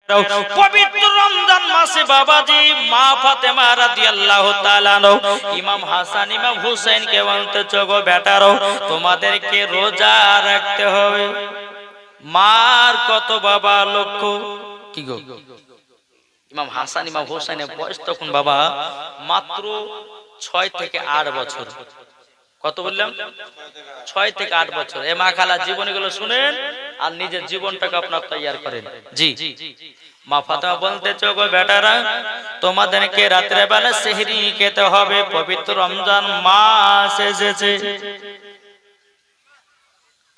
পবিত্র রমজান মাসে বাবাজি মা ফাতেমা রাদিয়াল্লাহু তাআলা ইমাম হাসান ইমাম হুসাইনকে বলতে চগো বেটারো তোমাদেরকে রোজা রাখতে হবে। মার কত বাবা লক্ষ্য কি গো, ইমাম হাসান ইমাম হুসাইনের বয়স তখন বাবা মাত্র 6 থেকে 8 বছর। কত বললাম? 6 থেকে 8 বছর। এ মা খালা জীবনীগুলো শুনেন আর নিজের জীবনটাকে আপনারা তৈয়ার করেন। জি মা ফাতেমা বলতেছো গো বেটারা তোমাদেরকে রাতের বেলা সেহরি খেতে হবে, পবিত্র রমজান মাস এসেছে।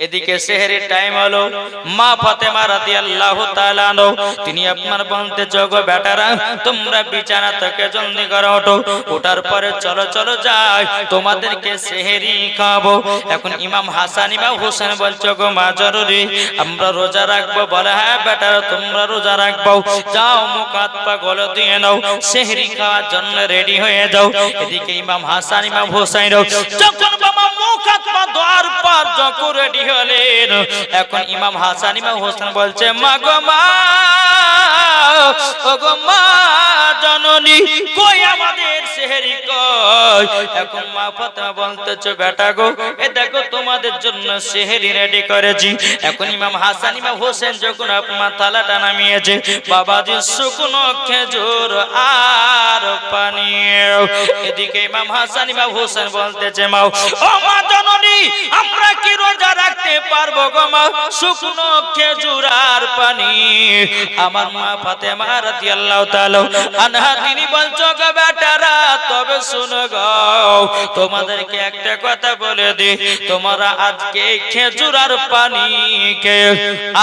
এদিকে সেহরির টাইম হলো, মা ফাতেমা রাদিয়াল্লাহু তাআলা তিনি আপনার বলতে গো বেটারা তোমরা বিছানা থেকে জলদি করে ওঠো, ওঠার পরে চলো চলো যাই তোমাদেরকে সেহরি খাবো। এখন ইমাম হাসান ইমাম হোসেন বলছো গো মা জরুরি আমরা রোজা রাখবো। বলে হ্যাঁ বেটারা তোমরা রোজা রাখবো, যাও মুখ হাত পা গলে দিয়ে নাও, সেহরি খাওয়ার জন্য রেডি হয়ে যাও। এদিকে ইমাম হাসান ইমাম হোসেন যখন বাবা মুখ হাত পা দোয়ার পর যখন রেডি হলেন, এখন ইমাম হাসান ইমাম হোসেন বলছে মা গো মা, ও গো মা জননী কই আমাদের সেহরি কই? এখন মা ফাতেমা বলতেছে বেটা গো এ দেখো তোমাদের জন্য সেহরি রেডি করেছি। এখন ইমাম হাসান ইমাম হোসেন যখন আপনার থালাটা নামিয়েছে বাবাজি শুকনো খেজুর আর পানি। এদিকে ইমাম হাসান ইমাম হোসেন বলতেছে মা ও মা জননী আমরা কি রোজা রাখতে পারবো গো মা, শুকনো খেজুর আর পানি? আমার মা ফাতেমা রাদিয়াল্লাহু তাআলা আনহা তিনি বলছো গো বেটারা তবে শুনো গো তোমাদেরকে একটা কথা বলে দি, তোমরা আজকে খেজুর আর পানি কে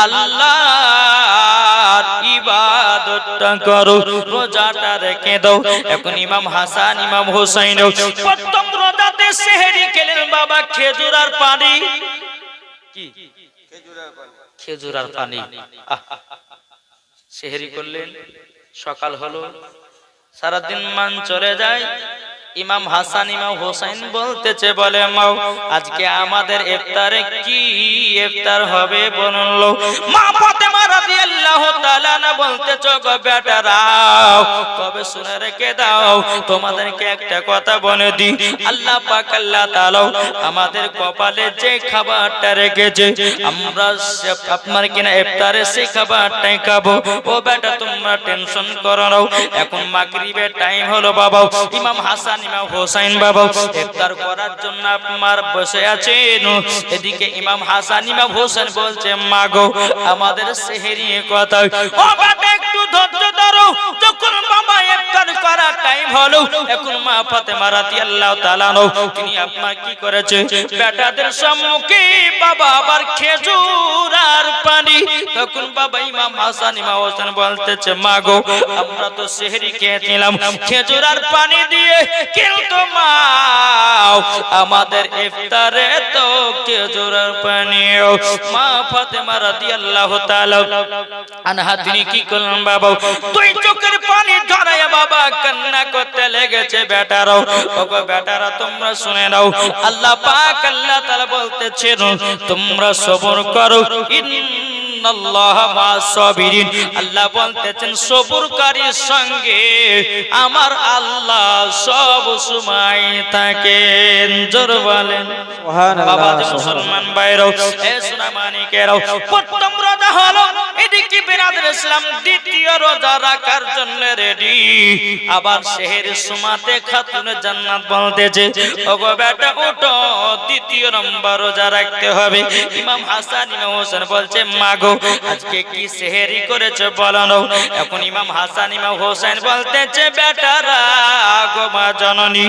আল্লাহর ইবাদতটা করো, রোজাটা রেখে দাও। এখন ইমাম হাসান ইমাম হোসেন প্রথম রোজাতে সেহরি খেলেন বাবা খেজুর আর পানি। কি খেজুর আর পানি? সেহরি করলেন, সকাল হলো, সারাদিন মান চলে যায়। ইমাম হাসান ইমাম হোসেন বলতেছে বলে মাও আজকে আমাদের ইফতারে কি ইফতার হবে বললো। মা ফাতেমা রাদিয়াল্লাহু তাআলা না বলতেছো গো বেটারা তবে শুনে রেখে দাও তোমাদেরকে একটা কথা বলে দি, আল্লাহ পাক আল্লাহ তাআলা আমাদের কপালে যে খাবারটা রেখেছে আমরা আপনার কিনা ইফতারে সেই খাবারটাই খাবো। ও বেটা তোমরা টেনশন করো না। এখন মাগরিবের টাইম হলো বাবা, ইমাম হাসান ইমাম হোসেন বাবা ইফতার করার জন্য আপনার বসে আছেন। এদিকে ইমাম হাসান ইমাম হোসেন বলছে মা গো আমাদের সেহরি কথা, ও বেটা একটু ধৈর্য ধরো। যখন বাবা ইফতার করার টাইম হলো এখন মা ফাতেমা রাদিয়াল্লাহু তাআলা তিনি আপনার কি করেছে বেটাদের সম্মুখে বাবা আবার খেজুর আর পানি। তখন বাবা ইমাম হাসান ইমাম হোসেন বলতেছে মা গো আমরা তো সেহরি খেয়েছিলাম খেজুর আর পানি দিয়ে, কিন্তু মা আমাদের ইফতারে তো খেজুর আর পানি। মা ফাতেমা রাদিয়াল্লাহু তাআলা আনহা তিনি কি করলেন বাবা দুই চোখের পানি ঝরায়া বাবা কান্না করতে লেগেছে। বেটারাও ওগো বেটারা তোমরা শুনে নাও, আল্লাহ পাক আল্লাহ তাআলা বলতেছেন তোমরা সবর করো, ইন্নাল্লাহা মা'আস সাবিরিন। আল্লাহ বলতেছেন সবরকারীর সঙ্গে আমার আল্লাহ সব সময় থাকেন। জোর বলেন সুবহানাল্লাহ। বাবা মুসলমান ভাইরাও এ সোনা মানিকেরাও প্রথম রোজা হলো, এদিকে বিরাদর ইসলাম দ্বিতীয় রোজা রাখার জন্য রেডি। আবার সেহরি সুমাতে খাতুনে জান্নাত বলতেছে ওগো বেটা ওঠো দ্বিতীয় নম্বর রোজা রাখতে হবে। ইমাম হাসান ইমাম হোসেন বলছে মা গো আজকে কি সেহরি করেছে বলো না। এখন ইমাম হাসান ইমাম হোসেন বলতেছে বেটারা গো মা জননী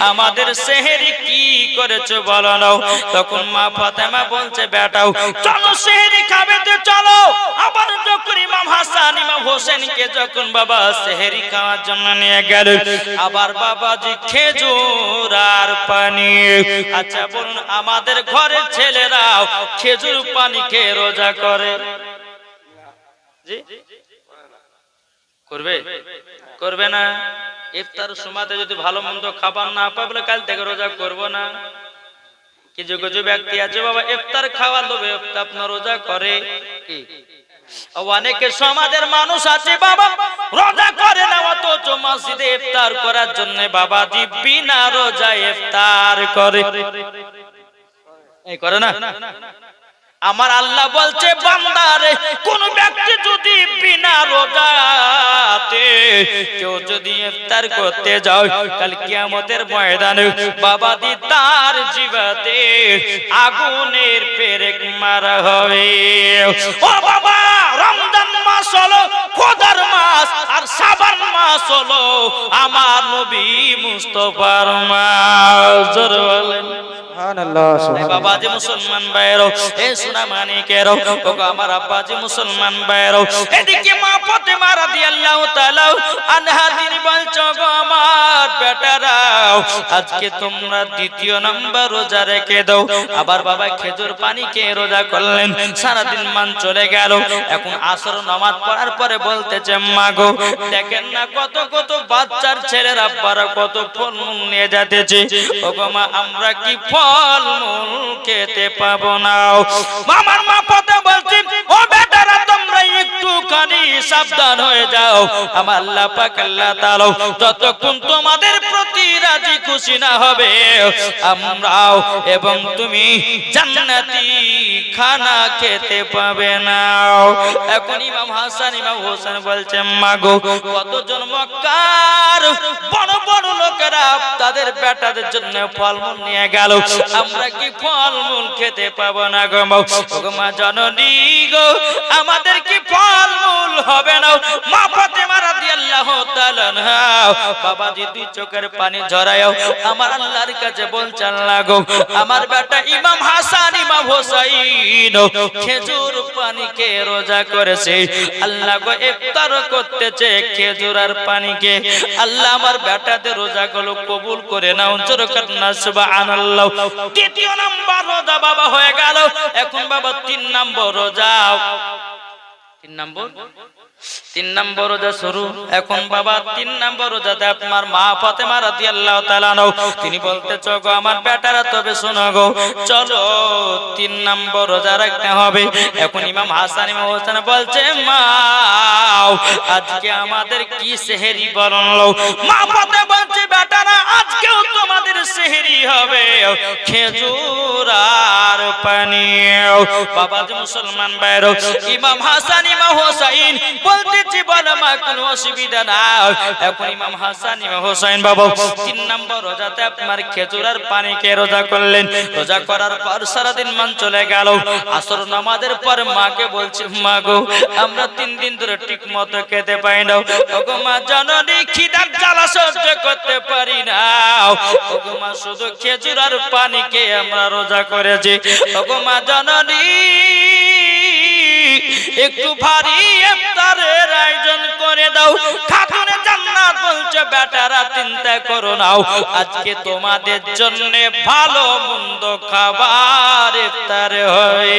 আমাদের সেহরি কি করেছে বলো না। তখন মা ফাতেমা বলছে বেটাও চলো সেহরি খাবে তো চলো। আবার যখন ইমাম হাসান ইমাম হোসেনকে যখন বাবা সেহরি খাওয়ার জন্য নিয়ে গেল, আবার বাবাজি খেজুর আর পানি। আচ্ছা বলুন আমাদের ঘরের ছেলেরাও খেজুর পানি খেয়ে রোজা করে? জি করবে? করবে না? ইফতার সময়তে যদি ভালো মন্দ খাবার না পায় বলে কাল থেকে রোজা করব না। কিছু কিছু ব্যক্তি আছে বাবা ইফতার খাওয়া লোভে আপনার রোজা করে কি অনেকে সমাজের মানুষ আছে বাবা রোজা করে না, অথচ মসজিদে ইফতার করার জন্য বাবাজি বিনা রোজায় ইফতার করে। এই করে না? আমার আল্লাহ বলছে বান্দারে, কোন ব্যক্তি যদি বিনা রোজাতে কেউ যদি ইফতার করতে যায়, কাল কিয়ামতের ময়দানে বাবাজি তার জিহ্বাতে আগুনের পেরেক মারা হবে। ও বাবা, রমজান মাস হলো খোদার মাস, আর শাবান মাস হলো আমার নবী মুস্তাফার মাস। জোরে বলেন বাবাজি মুসলমান ভাইরা, এ সোনা মানিকেরা, ও আমার আব্বাজি মুসলমান ভাইরা, এদিকে মা ফাতেমা রাদিয়াল্লাহু তাআলা আনহা তিনি বলছো গো আমার বেটারা, আজকে তোমরা দ্বিতীয় নাম্বার রোজা রেখে দাও। আবার বাবা খেজুর পানি খেয়ে রোজা করলেন, সারাদিন মান চলে গেল। এখন আসর নামাজ পড়ার পরে বলতেছে মা গো দেখেন না কত কত বাচ্চার ছেলের আব্বারা কত ফলমূল নিয়ে যাতেছে, ও গো মা আমরা কি ফলমূল খেতে পাবো না? আমার মা পথে বলছি ও বেটারা তোমরা একটুখানি সাবধান হয়ে যাও। আমার আল্লাহ পাক আল্লাহ তাআলা যতক্ষণ তোমাদের প্রতি রাজি খুশি না হবে আমরাও এবং তুমি জান্নাতি খানা খেতে পাবে না। এখন ইমাম হাসান ইমাম হোসেন বলছে মা গো কতজন মক্কার বড় বড় লোকেরা তাদের বেটাদের জন্য ফলমূল নিয়ে গেল, আমরা কি ফলমূল খেতে পাবো না গো মা জননী গো, আমাদের কি ফলমূল হবে না? মা ফাতেমা রাদিয়াল্লাহু তাআলা আনহা বাবাজি দুই চোখের পানি ঝরায়ও আমার আল্লাহর কাছে বলছে আল্লাহ গো আমার বেটা ইমাম হাসান ইমাম হোসেন খেজুর পানি খেয়ে রোজা করেছে, আল্লাহ গো ইফতার করতেছে খেজুর আর পানি খেয়ে, আল্লাহ আমার বেটাদের রোজাগুলো কবুল করে নাও। জোরে করে না সুবহানাল্লাহ। দ্বিতীয় নাম্বার রোজা বাবা হয়ে গেল। এখন বাবা তিন নাম্বার রোজা, তিন নম্বর রোজা শুরু। এখন বাবা তিন নম্বর রোজাতে আপনার মা ফাতেমা রাদিয়াল্লাহু তাআলা আনহা তিনি বলতেছো গো আমার বেটারা তবে শোনো গো চলো তিন নম্বর রোজা রাখতে হবে। এখন ইমাম হাসান ইমাম হোসেন বলছে মা আজকে আমাদের কি সেহরি বানালো? মা ফাতেমা বলছে বেটারা আজকেও তোমাদের সেহরি হবে খেজুর আর পানি। বাবাজি মুসলমান ভাইরা, ইমাম হাসান ইমাম হোসেন বলতেছি বলো মা কোনো অসুবিধা না। এখন ইমাম হাসান ইমাম হোসেন বাবা তিন নম্বর রোজাতে আপনার খেজুর আর পানি খেয়ে রোজা করলেন। রোজা করার পর সারাদিন মান চলে গেল। আসর নামাজের পর মাকে বলছে মা গো আমরা 3 দিন ধরে ঠিক মতো খেতে পাই না, ওগো মা জননী খিদার জ্বালা সহ্য করতে পারি না, ওগো মা শুধু খেজুর আর পানি খেয়ে আমরা রোজা করেছি, ওগো মা জননী একটু ভারী ইফতারের আয়োজন করে দাও। খাতুনে জান্নাত বলছে বেটারা চিন্তা করো না, আজকে তোমাদের জন্য ভালো মন্দ খাবার ইফতার হয়।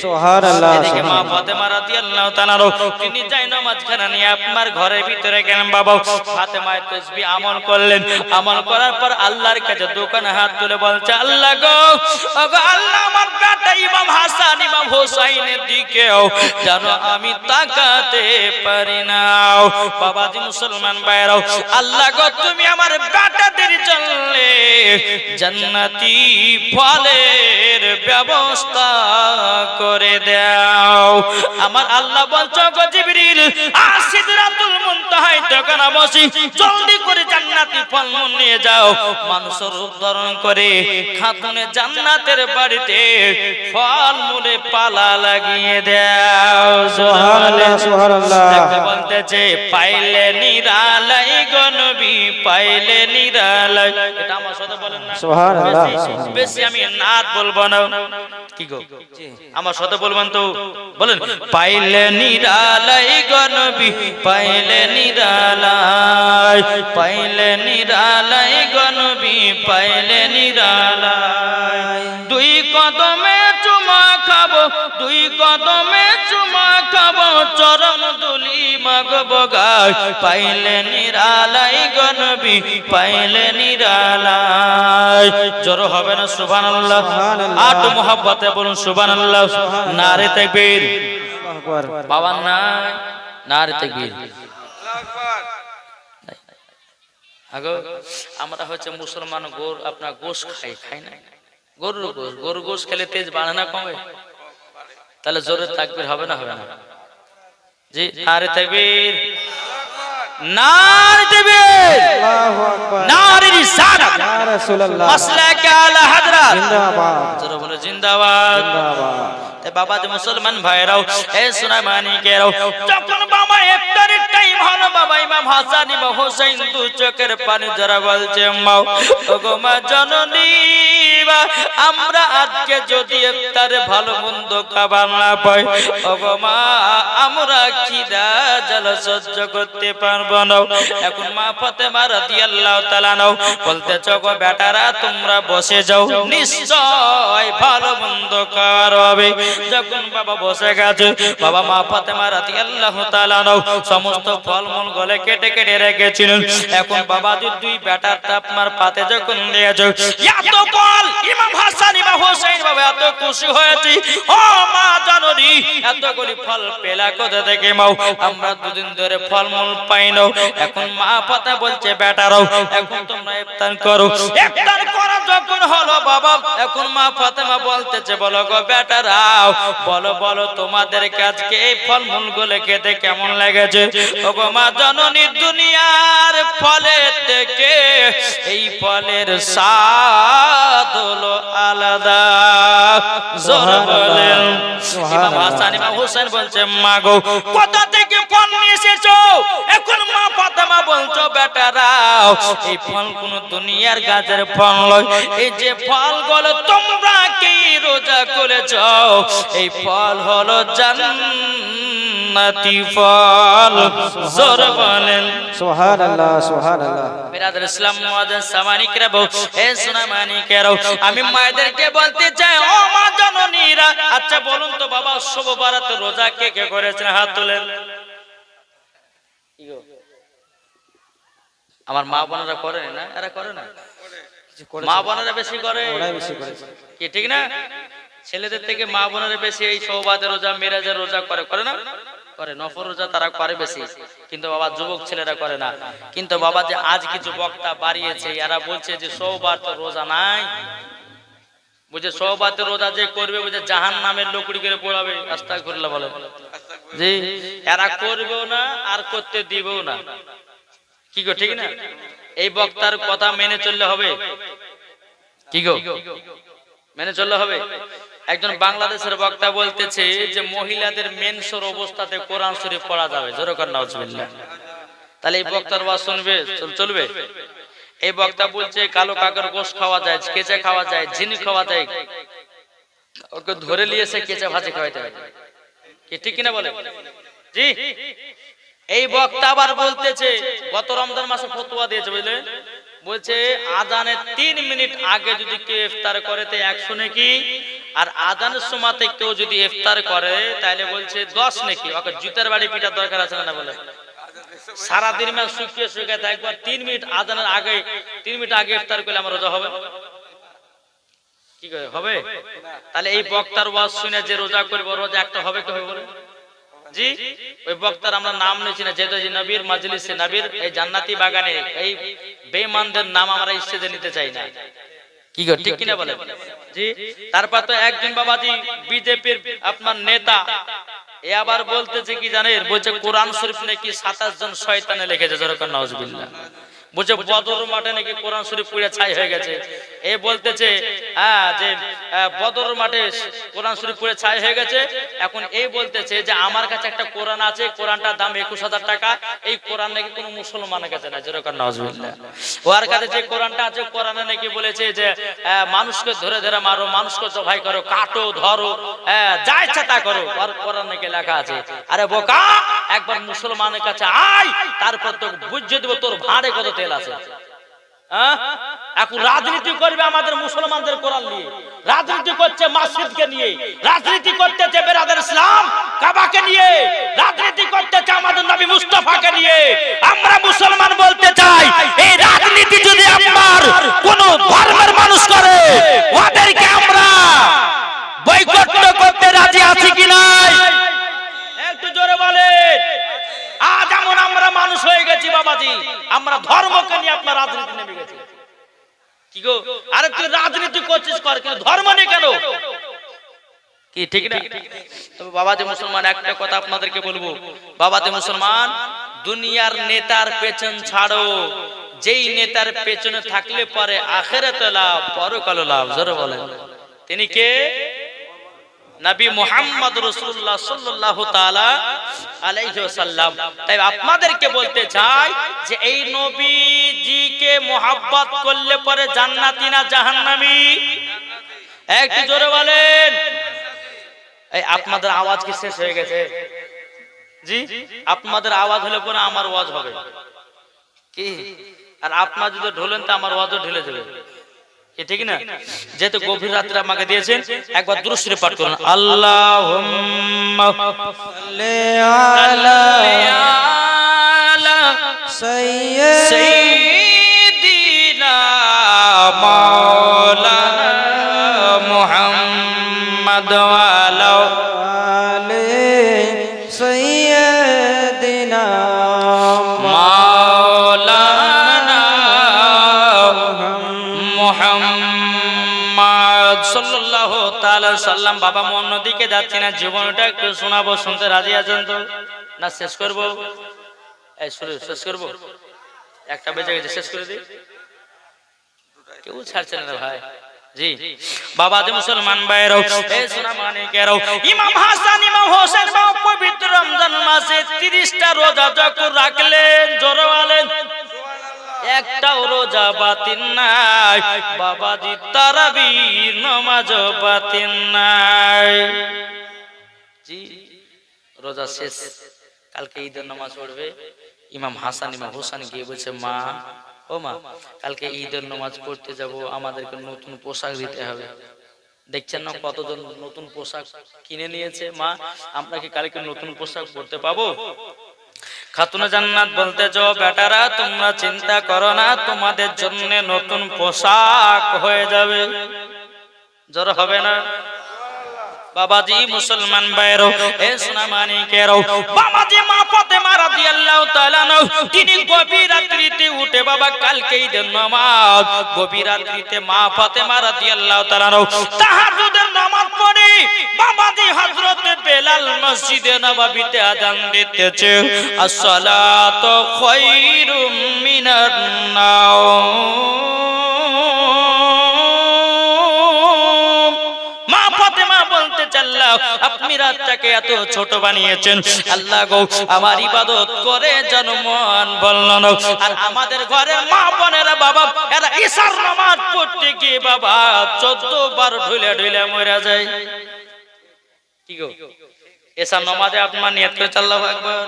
সুবহানাল্লাহ। এদিকে মা ফাতেমা রাদিয়াল্লাহু তাআলা তিনি যাই নামাজখানা নিয়ে আপনার ঘরের ভিতরে গেলেন। বাবা ফাতেমা তাসবিহ আমল করলেন। আমল করার পর আল্লাহর কাছে দোকানে হাত তুলে বলছে আল্লাহ গো ওগো আল্লাহ আমার বেটা ইমাম হাসান ইমাম হোসেনের দিকেও যেন আমি তাকাতে পারি না। বাবাজি মুসলমান ভাইরা, আল্লাহ গো তুমি আমার বেটাদের জন্য জান্নাতি ফলের ব্যবস্থা করে দাও। আমার আল্লাহ বলছো গো জিবরিল সিদরাতুল মুনতাহায় তখন বসি জলদি করে জান্নাতি ফলমূল নিয়ে যাও। মানুষের রূপ ধারণ করে খাতুনে জান্নাতের বাড়িতে ফলমূলে পালা লাগিয়ে দাও। সুবহানাল্লাহ সুবহানাল্লাহ। বলতেছে পাইলে নিরালাই গো নবী পাইলে নিরালাই। এটা আমার সাথে বলেন না সুবহানাল্লাহ। বেশি আমি নাত বলবো না, কি গো আমার সাথে বলবেন তো বলেন পাইলে নিরালাই গো নবী পাইলে নিরালাই পাইলে নিরালাই গো নবী পাইলে নিরালাই। দুই কদমে চুমা খাবো দুই কদমে চুমা খাবো চরণ দুলি মাগবো গায় পাইলে নিরালাই গো নবী পাইলে নিরালাই। জোর হবে না সুবহানাল্লাহ। আট মোহাব্বতে বলুন সুবহানাল্লাহ। নারে তাকবীর বাবার নাই নারে তাকবীর। আগো আমরা হচ্ছে মুসলমান, গরু আপনার গোশ খাই না, গরুর গোশ খেলে তেজ বাড়ে না কমে? তাহলে জোরে তাকবীর হবে না? হবে না? জি নারে তাকবীর, নারে তাকবীর, আল্লাহু আকবার, নারে রিসালাত, ইয়া রাসূলুল্লাহ, মাসলাক আলা হযরত, জিন্দাবাদ, জোরে বলে জিন্দাবাদ, জিন্দাবাদ। তে বাবা যে মুসলমান ভাইরাও, এ সোনামানিকেরাও, যখন বাবা ইফতারের টাইম হলো, বাবা ইমাম হাসান ইমাম হোসেন দু চোখের পানি জরা বলছে, মা ওগো মা জননী, আমরা আজকে যদি ইফতারে ভালো মন্দ খাবার না পাই, ওগো মা আমরা খিদা জ্বালা সহ্য করতে পারবো না। এখন মা ফাতেমা রাদিয়াল্লাহু তাআলা নাও বলতেছ, গো বেটারা তোমরা বসে যাও, নিশ্চয় ভালো মন্দ খাওয়ার হবে। যখন বাবা বসে গেছে, বাবা মা ফাতেমা রাদিয়াল্লাহু তাআলা নাও সমস্ত ফলমূল গলে কেটে কেটে রেখেছিলেন। এখন বাবা দুই বেটার আপনার পাতে যখন নিয়েছে, এত ফল ইমাম হাসান ইমাম হোসেন বাবা এত খুশি হয়েছে, ও মা জননী এতগুলি ফল পেলা কোথা থেকে মাও? আমরা দুদিন ধরে ফলমূল পাই না। এখন মা ফাতেমা বলছে, বেটারাও এখন তোমরা ইফতার করো। ইফতার করা যখন হলো বাবা, এখন মা ফাতেমা বলতেছে, বলো গো বেটারাও, বলো বলো তোমাদের আজকে এই ফলমূল গুলো খেতে কেমন লেগেছে? ওগো মা জননী, দুনিয়ার ফলের থেকে এই ফলের স্বাদ হলো আলাদা। জোরে বলেন। ইমাম হাসান ইমাম হোসেন বলছে, মা গো কোথা থেকে ফল নিয়ে এসেছো? এখন মা ফাতেমা বলছো, বেটারাও এই ফল কোন দুনিয়ার গাছের ফল নয়, এই যে ফলগুলো তোমরা কি রোজা করেছো, এই ফল হলো জান্নাতি ফল। জোরে বলেন সুবহানাল্লাহ, সুবহানাল্লাহ। বিরাদর ইসলাম মুআজ্জিন সামানিকরা, এ সোনামানিকেরাও, আমি মায়েদেরকে বলতে চাই, ও মা জননীরা, আচ্ছা বলুন তো বাবা, শুভ বারাতে রোজা কে কে করেছেন? হাত তোলেন। আমার মা বোনেরা করে না? এরা করে না? মা বোনেরা বেশি করে কি, ঠিক না? ছেলেদের থেকে মা বোনেরা বেশি এই সওবাতের রোজা, মিরাজের রোজা করে, করে না? করে। নফল রোজা তারা করে বেশি, কিন্তু বাবা যুবক ছেলেরা করে না। কিন্তু বাবা যে আজ কিছু বক্তা বাড়িয়েছে, এরা বলছে যে সওবাত রোজা নাই, বুঝে সওবাতের রোজা যে করবে বুঝে জাহান্নামের লকড়ি করে পোড়াবে। আস্তাগফিরুল্লাহ বলে জি, এরা করবেও না আর করতে দিবেও না। কি গো, ঠিক না? এই বক্তার কথা মেনে চললে হবে। কি গো, মেনে চললে হবে। একজন বাংলাদেশের বক্তা বলতেছে যে মহিলাদের মেনসের অবস্থাতে কোরআন শরীফ পড়া যাবে। জোরে করে নাউজুবিল্লাহ। তাহলে এই বক্তার ওয়াজ শুনবে, চলবে? এই বক্তা বলছে কালো কাকের গোশত খাওয়া যায়, কেঁচা খাওয়া যায়, ঝিনি খাওয়া যায়, ওকে ধরে নিয়েছে কেঁচা ভাজি খাওয়াইতে হবে। কি ঠিক কিনা বলে? জি। এই বক্তা আবার বলতেছে, গত রমজান মাসে ফতোয়া দিয়েছে, বুঝলে, বলছে আজানের 3 মিনিট আগে যদি কেউ ইফতার করে তো 100 নেকি, আর আজানের সময়তে কেউ যদি ইফতার করে তাহলে বলছে 10 নেকি। ওকে জুতার বাড়ি পিটার দরকার আছে না? বলে সারা দিন মা শুকিয়ে শুকিয়ে একবার 3 মিনিট আজানের আগে, 3 মিনিট আগে ইফতার করলে আমার রোজা হবে? কি করে হবে? তাহলে এই বক্তার ওয়াজ শুনে যে রোজা করবে, রোজা একটা হবে কি হবে বলে? জি। ওই বক্তার আমরা নাম নিচ্ছি না, যেহেতু নবীর মাজলিসে, নবীর এই জান্নাতি বাগানে এই বেঈমানদের নাম আমরা স্টেজে নিতে চাই না। কি গো, ঠিক কিনা বলে? জি। তারপর তো একজন বাবাজি বিজেপির আপনার নেতা, এ আবার বলতেছে কি জানেন, বলছে কোরআন শরীফ নাকি 27 জন শয়তানে লিখেছে। জোরে করে নাউজুবিল্লাহ। বলছে বদর মাঠে নাকি কোরআন শরীফ পুড়ে ছাই হয়ে গেছে। এ বলতেছে যে বদর মাঠে কোরআন শরীফ পুড়ে ছাই হয়ে গেছে। এখন এই বলতেছে যে আমার কাছে একটা কোরআন আছে, কোরআনটার দাম 21,000 টাকা, এই কোরআন নাকি কোনো মুসলমানের কাছে না। জোরে করে নাউজুবিল্লাহ। ওর কাছে যে কোরআনটা আছে, কোরআনে নাকি বলেছে যে মানুষকে ধরে ধরে মারো, মানুষকে জবাই করো, কাটো, ধরো, যা ইচ্ছা তা করো, আর কোরআন নাকি লেখা আছে। আরে বোকা, একবার মুসলমানের কাছে আয়, তারপর তো বুঝিয়ে দেব তোর ভাড়ে কত তেল আছে। এখন রাজনীতি করবে আমাদের মুসলমানদের কোরআন নিয়ে, রাজনীতি করছে মসজিদকে নিয়ে, রাজনীতি করতেছে বেরাদার ইসলাম কাবাকে নিয়ে, রাজনীতি করতেছে আমাদের নবী মুস্তাফাকে নিয়ে। আমরা মুসলমান বলতে চাই, এই রাজনীতি যদি আমার কোন ধর্মের মানুষ করে, ওদেরকে আমরা বয়কট করতে রাজি আছি কি নাই? এখন আমরা মানুষ হয়ে গেছি বাবাজি, আমরা ধর্মকে নিয়ে আপনার রাজনীতি নেমে গেছি। কি গো, আরে তুই রাজনীতি করছিস কর, কিন্তু ধর্ম নিয়ে কেন? কি ঠিক না? তবে বাবাজি মুসলমান, একটা কথা আপনাদেরকে বলবো, বাবাজি মুসলমান, দুনিয়ার নেতার পেছন ছাড়ো, যেই নেতার পেছনে থাকলে পরে আখিরাতে লাভ, পরকালে লাভ। জোরে বলেন, তিনি কে? নবী মুহাম্মদ রাসূলুল্লাহ সাল্লাল্লাহু তাআলা আলাইহি ওয়াসাল্লাম। তাই আপনাদেরকে বলতে চাই যে এই নবীজিকে মহব্বত করলে পরে জান্নাতি না জাহান্নামী? একটু জোরে বলেন। এই আপনাদের আওয়াজ কি শেষ হয়ে গেছে? জি, আপনাদের আওয়াজ হলে পরে আমার ওয়াজ হবে কি? আর আপনারা যদি ঢোলেন তো আমার ওয়াজও ঢেলে যাবে, ঠিক না? যেহেতু গভীর রাত্রে আমাকে দিয়েছেন, একবার দুরূদ শরীফ পাঠ করুন। আল্লাহুম্মা সাল্লি আলা সাইয়্যিদিনা মাওলানা মুহাম্মদ ওয়া আলা আলি সাইয়্যিদিনা মাওলানা মুহাম্মদ সাল্লাল্লাহু তাআলা সাল্লাম। বাবা মন নদীকে যাচ্ছি না, জীবনটা একটু শোনাবো, শুনতে রাজি আছেন তো? না শেষ করব? এই শুরু শেষ করব, একটা বেজে গেছে, শেষ করে দিই। কেউ ছাড়ছে না ভাই। জি বাবা যে মুসলমান ভাইরাও, এই সোনা মানিকেরাও, ইমাম হাসান ইমাম হোসেন বাবা পবিত্র রমজান মাসে 30টা রোজা যখন রাখলেন, জোরে বলেন, একটাও রোজা বাতিল নাই। বাবাজি তারাবির নামাজ বাতিল নাই। জি রোজা শেষ, কালকে ঈদের নামাজ পড়বে। ইমাম হাসান ইমাম হোসেন গিয়ে বলছে, মা ও মা, কালকে ঈদের নামাজ পড়তে যাব, আমাদেরকে নতুন পোশাক দিতে হবে। দেখছেন না কতজন নতুন পোশাক কিনে নিয়েছে। মা, আমরা কি কালকে নতুন পোশাক পরতে পাবো? খাতুনে জান্নাত বলতেছো, বেটারা তোমরা চিন্তা করো না, তোমাদের জন্য নতুন পোশাক হয়ে যাবে। জ্বর হবে না? বাবাজি মুসলমান ভাইরো, এ সোনা মানিকেরও, বাবাজি মা ফাতেমা রাদিয়াল্লাহু তাআলা তিনি গভীর রাত্রিতে উঠে, বাবা কালকে ঈদের নামাজ, গভীর রাত্রিতে মা ফাতেমা রাদিয়াল্লাহু তাআলা তাহাজ্জুদের নামাজ পড়ে বাবাজি হযরত বেলাল মসজিদে নববীতে আযান দিতেছে, আসসালাতু খায়রুম মিনান নাওম। আপনি রাতটাকে এত ছোট বানিয়েছেন, আল্লাহ গো আমার ইবাদত করে যেন মন বলল না। আর আমাদের ঘরের মা বোনেরা বাবা, এরা ঈশার নামাজ পড়তে গিয়ে বাবা 14 বার ঢুলে ঢুলে মরে যায়। কি গো, ঈশার নামাজে আপনার নিয়ত করে আল্লাহু আকবার।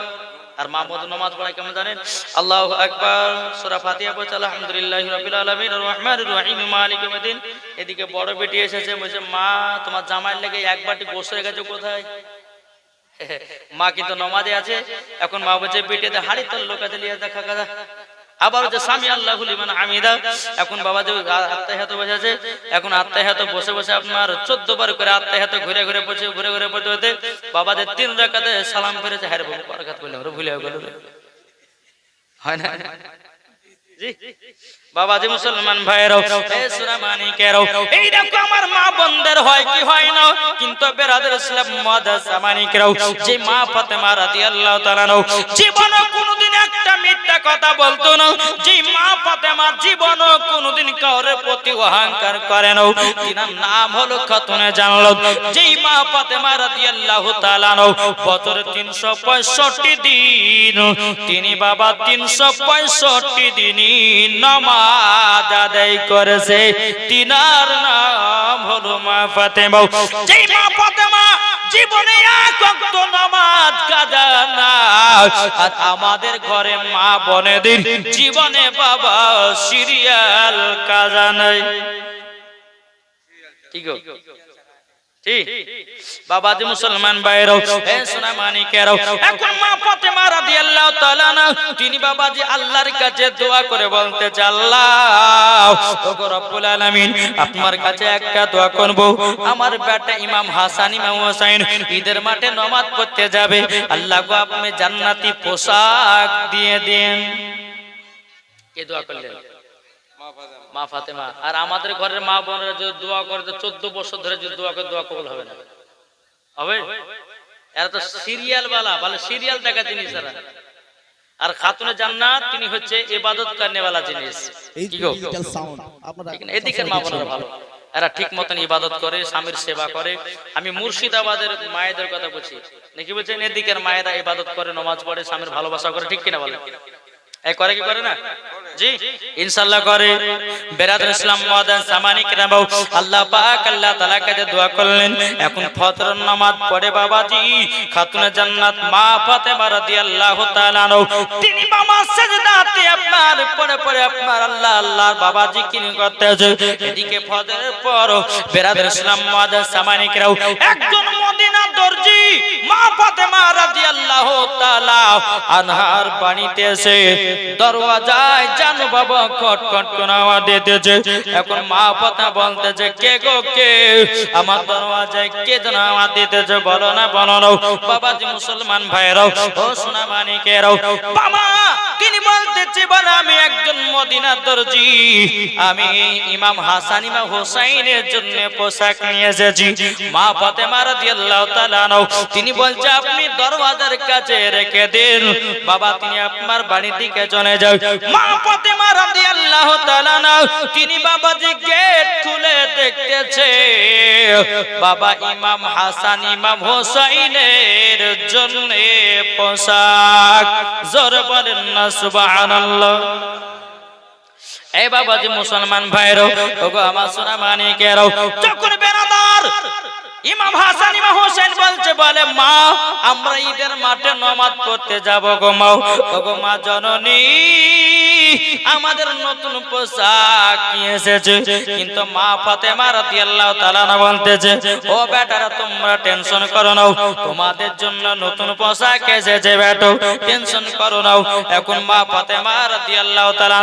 আর মাহমুদ নামাজ পড়া কেমন জানেন? আল্লাহু আকবার, সূরা ফাতিহা পড়ে আলহামদুলিল্লাহি রাব্বিল আলামিন আর রহমানির রহিম মালিক ইয়াউমিদ্দিন। এদিকে বড় বেটি এসেছে, বলছে মা তোমার জামাইয়ের লেগে এক বাটি গোশত রেখে গেছে কোথায়? মা কিন্তু নামাজে আছে। এখন মা বলছে বেটিতে হাড়ি তোর লোক আছে, লিয়ে দেখা কাজা। আবার যে সামি আল্লাহু লিমান হামিদা, এখন বাবা যে আত্তাহিয়াত বসেছে, এখন আত্তাহিয়াত বসে বসে আপনার 14 বার করে আত্তাহিয়াত ঘুরে ঘুরে পড়ছে, ঘুরে ঘুরে পড়তে হতে বাবা যে 3 রাকাতে সালাম ফিরেছে। হ্যাঁ রে বাবা বরকত বললাম রে, ভুলে গেল রে, হয় না? জি বাবা যে মুসলমান ভাইরাও, এ সোনা মানিকেরাও, এই দেখো আমার মা বোনদের হয় কি হয় না, কিন্তু বেরাদার ইসলাম মুআদ্দাস মানিকেরাও, যে মা ফাতেমা রাদিয়াল্লাহু তাআলা জীবনে কোনোদিন একটা মিথ্যা কথা বলতো না, যে মা ফাতেমা জীবনে কোনোদিন কাউরের প্রতি অহংকার করে না। তিনার নাম হলো খাতুনে জান্নাত। যেই মা ফাতেমা রাদিয়াল্লাহু তাআলা বছরে 365 দিন তিনি বাবা 365 দিনই নামাজ আদায় করেছে। তিনার নাম হলো মা ফাতেমা। যেই মা ফাতেমা জীবনে এক ওয়াক্ত নামাজ কাজা না, আর আমাদের ঘরে মা বোনেদের জীবনে বাবা সিরিয়াল কাজা নাই। ঠিক ঠিক বাবাজি মুসলমান ভাইরাও এ সোনা মানিকেরাও এখন মা ফাতেমা রাদিয়াল্লাহু তাআলা আনহা তিনি বাবাজি আল্লাহর কাছে দোয়া করে বলতেছে আল্লাহ ওগো রব্বুল আলামিন আপনার কাছে একটা দোয়া করব আমার বেটা ইমাম হাসান ইমাম হোসেন ঈদের মাঠে নামাজ পড়তে যাবে আল্লাহ গো আপনি জান্নাতি পোশাক দিয়ে দেন কে দোয়া করলেন মা ফাতেমা আর আমাদের ঘরের মা বোনেরা যদি দোয়া করে 14 বছর ধরে যদি দোয়া করে দোয়া কবুল হবে না হবে এরা তো সিরিয়াল वाला বলে সিরিয়াল দেখা জিনিস এরা আর খাতুনে জান্নাত তিনি হচ্ছে ইবাদত করনে वाला জিনিস কি গো আপনারা এদিকের মা বোনেরা ভালো এরা ঠিক মতন ইবাদত করে স্বামীর সেবা করে আমি মুর্শিদাবাদের মায়েদের কথা বলছি নাকি বলছেন এদিকের মায়েরা ইবাদত করে নামাজ পড়ে স্বামীর ভালোবাসা করে ঠিক কিনা বলেন এই করে কি করে না জি ইনশাআল্লাহ করে বেরাদর ইসলাম মুআদ্দিন সামানি کرام আল্লাহ পাক আল্লাহ তাআলা কাছে দোয়া করলেন এখন ফজর নামাজ পড়ে বাবাজি খাতুনে জান্নাত মা ফাতেমা রাদিয়াল্লাহু তাআলা আনহা তিনি বাবা সাজদাতে আপনার পড়ে আপনার আল্লাহ আল্লাহ বাবাজি কি করতেছে এদিকে ফজরের পর বেরাদর ইসলাম মুআদ্দিন সামানি کرام একজন মদিনা দর্জি মা ফাতেমা রাদিয়াল্লাহু তাআলা আনহার বাড়িতে এসে দরওয়াজায় জানো বাবা খটখট করে আওয়াজ দিতেছে এখন মা ফাতেমা বলতেছে কে গো কে আমার দরওয়াজায় কে যেন আওয়াজ দিতেছে বলো না বাবাজি মুসলমান ভাইরাও ও সোনা মানিকেরাও বাবা তিনি বলতেছে বলে আমি একজন মদিনা দর্জি আমি ইমাম হাসান ইমাম হোসেনের জন্য পোশাক নিয়ে এসেছি মা ফাতেমা রাদিয়াল্লাহু তাআলা আনহা তিনি বলছে আপনি দরওয়াজার কাছে রেখে দিন বাবা তিনি আপনার বাড়ি থেকে চলে যাও মা ফাতেমা রাদিয়াল্লাহু তাআলা আনহা তিনি বাবাজি গেট খুলে দেখতেছে বাবা ইমাম হাসান ইমাম হোসেনের জন্য পোশাক জোরে বলেন না সুবহানাল্লাহ এই বাবাজি মুসলমান ভাইরাও ওগো আমার সোনা মানিকেরাও যখন বেরাদার ইমাম হাসান ইমাম হোসেন বলছে বলে মা আমরা ঈদের মাঠে নামাজ পড়তে যাব গো মা ওগো মা জননী আমাদের নতুন পোশাক এসেছে কিন্তু মা ফাতেমা রাদিয়াল্লাহু তাআলা না বলতেছে ও বেটারা তোমরা টেনশন করো না তোমাদের জন্য নতুন পোশাক এসেছে বেটো টেনশন করো না এখন মা ফাতেমা রাদিয়াল্লাহু তাআলা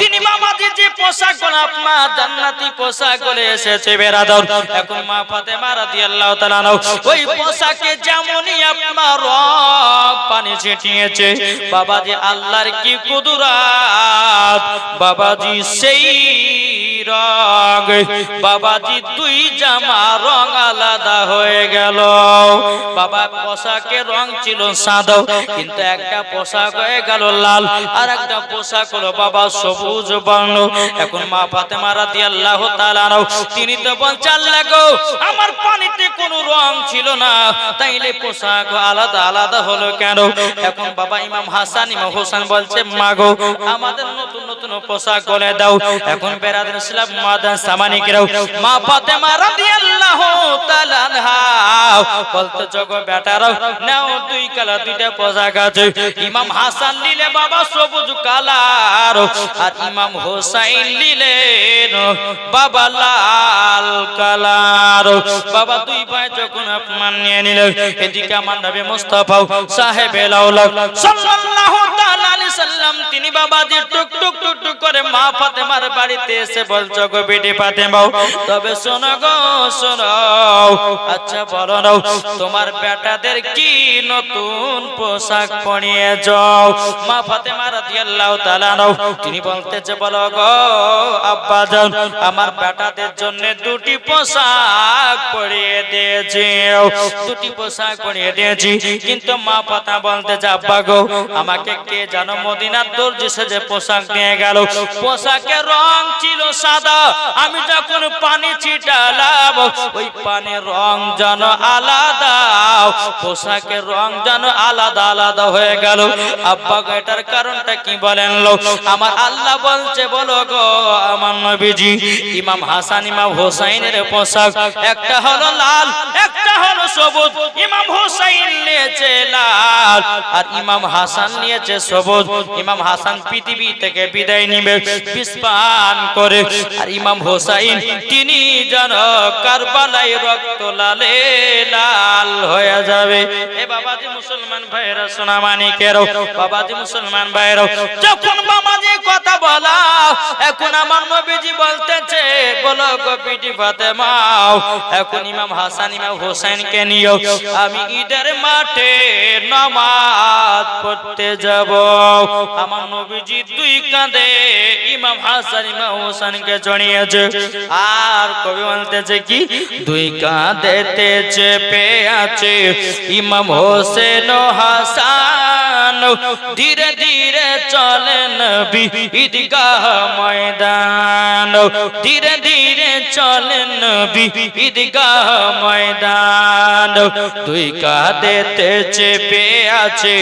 তিনি বাবাজি যে পোশাক গুলো আপনার জান্নাতি পোশাক গুলো এসেছে বেরাদার এখন মা ফাতেমা রাদিয়াল্লাহু তাআলা ওই পোশাকে যেমনই আপনার রং পানি ছিটিয়েছে বাবাজি আল্লাহর কি কুদরত বাবাজি সেই রং বাবাজি দুই জামা রং আলাদা হয়ে গেল বাবা পোশাকের রং ছিল সাদা কিন্তু একটা পোশাক হয়ে গেল লাল আর একটা পোশাক হলো বাবা সবুজ বর্ণ এখন মা ফাতেমা রাদিয়াল্লাহু তাআলা তিনি তো বলছেন আল্লাহ গো আমার পানিতে কোনো রং ছিল না তাইলে পোশাক আলাদা আলাদা হলো কেন এখন বাবা ইমাম হাসান ইমাম হোসেন বলছে মাগো আমাদের নতুন নতুন পোশাক গলে দাও এখন বেরাদার ইসলাম মুআদ্দিন সামানি کرام মা ফাতেমা রাদিয়াল্লাহু তাআলা আনহা বলতে জগো বেটারা নাও দুই কালার দুইটা পোশাক আছে ইমাম হাসান নিলে বাবা সবুজ কালার আর ইমাম হোসেন নিলেন বাবা লাল কালার বাবা দুই ভাই যখন আপমান নিয়ে নিলেন এদিকে আমার নবী মুস্তাফা সাহেবে লাউলা সাল্লাল্লাহু তাআলা আলাইহি সাল্লাম তিনি বাবাজি টুক টুক টুক টুক করে মা ফাতেমার বাড়িতে এসে বলছো গো বেটি ফাতেমা তবে শোনো গো শোনো আচ্ছা বলো না তোমার বেটাদের কি নতুন পোশাক পরিয়ে যাও মা ফাতেমা রাদিয়াল্লাহু তাআলা তিনি বলতেছে বলো গো আব্বা জান আমার বেটাদের জন্য দুটি পোশাক পরিয়ে দিয়েছি দুটি পোশাক পরিয়ে দিয়েছি কিন্তু মা ফাতেমা বলতেছে আব্বা গো আমাকে কে জানো মদিনার দর্জি সেজে পোশাক নিয়ে গেল পোশাকের রং ছিল সাদা আমি যখন পানি ছিটালাম ওই পানির রং যেন আলাদা পোশাকের রং যেন আলাদা আলাদা হয়ে গেল আব্বা গো এটার কারণটা কি বলেন লো আমার আল্লাহ বলছে বলো গো আমার নবীজি ইমাম হাসান ইমাম হোসেনের পোশাক একটা হলো লাল একটা হলো সবুজ ইমাম হোসেন নিয়েছে লাল আর ইমাম হাসান নিয়েছে সবুজ ইমাম হাসান পৃথিবী থেকে বিদায় বিদায় নিবে বিষ পান করে। আর ইমাম হোসাইন তিনি যেন কারবালায় রক্ত লালে লাল হয়ে যাবে। এ বাবাজি মুসলমান ভাইরা সোনা মানিকেরও, বাবাজি মুসলমান ভাইরা, যখন বাবাজি কথা বলা, এখন আমার নবীজি বলতেছে বলো গো বিটি ফাতেমা, এখন ইমাম হাসান ইমাম হোসেনকে নিও আমি ঈদের মাঠে নামাজ পড়তে যাব। আমার নবীজি দুই কাঁধে ইমাম হাসান ইমাম হোসেনকে জড়িয়েছে। আর কবি বলতেছে কি, দুই কাঁধেতে চেপে আছে ইমাম হোসেন ও হাসান, ধীরে ধীরে চলেন নবী ঈদগাহ ময়দান, ধীরে ধীরে চলেন নবী ঈদগাহ ময়দান। দুই কাঁধেতে চেপে আছে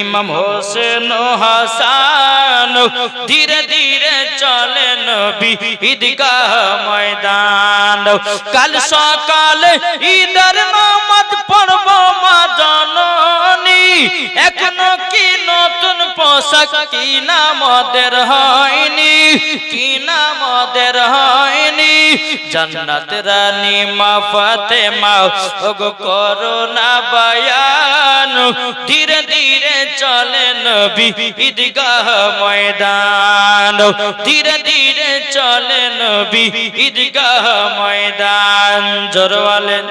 ইমাম হোসেন ও হাসান, ধীরে ধীরে চলেন নবী ঈদগাহ ময়দান। কাল সকালে ঈদের নামাজ পড়ব মা জননী, এখনো কি নতুন পোশাক কিনা মদের হয়নি, কিনা মদের হয়নি। জান্নাত রানী মা ফাতেমা ওগো করোনা বায়ান, ধীরে ধীরে চলেন নবী ঈদগাহ ময়দান, ধীরে ধীরে চলেন নবী ঈদগাহ ময়দান। জোরে বলেন।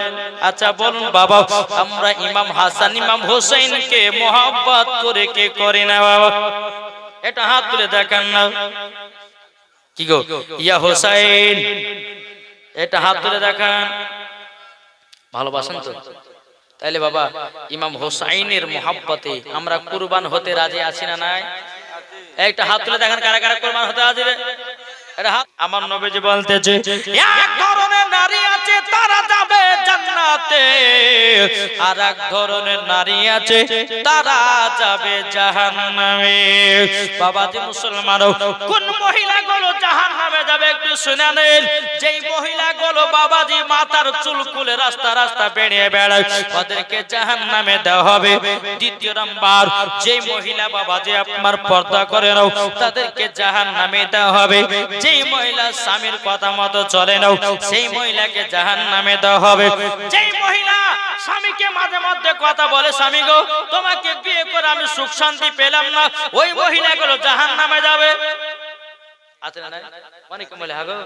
আচ্ছা বলুন বাবা, আমরা ইমাম হাসান ইমাম হোসেনকে মোহাব্বত করে কে করে না বাবা? এটা হাত তুলে দেখেন না। কি গো ইয়া হোসেন, এটা হাত তুলে দেখান। ভালোবাসেন তো? তাইলে বাবা ইমাম হোসাইনের মোহাব্বতে আমরা কুরবান হতে রাজি আছি না নাই? একটা হাত তুলে দেখেন কারা কারা কুরবান হতে রাজি রে? এটা হাত। আমার নবীজি বলতেছে এক ধরনের নারী আছে তারা যাবে জান্নাতে, আর এক ধরনের নারী আছে তারা যাবে জাহান্নামে। বাবাজি মুসলমানও, কোন মহিলাগুলো জাহান্নামে যাবে একটু শুনে নেন। যেই মহিলাগুলো বাবাজি মাথার চুল খুলে রাস্তা রাস্তা বেরিয়ে বেড়ায় ওদেরকে জাহান্নামে দেওয়া হবে। দ্বিতীয় নাম্বার, যেই মহিলা বাবাজি আপনার পর্দা করে নাও তাদেরকে জাহান্নামে দেওয়া হবে। যেই মহিলা স্বামীর কথা মতো চলে নাও সেই মহিলাকে জাহান্নামে দেওয়া হবে। যেই মহিলা স্বামীকে মাঝে মধ্যে কথা বলে স্বামী গো তোমাকে বিয়ে করে আমি সুখ শান্তি পেলাম না, ওই মহিলাগুলো জাহান্নামে যাবে। আছে না? অনেকে বলে হ্যাঁ গো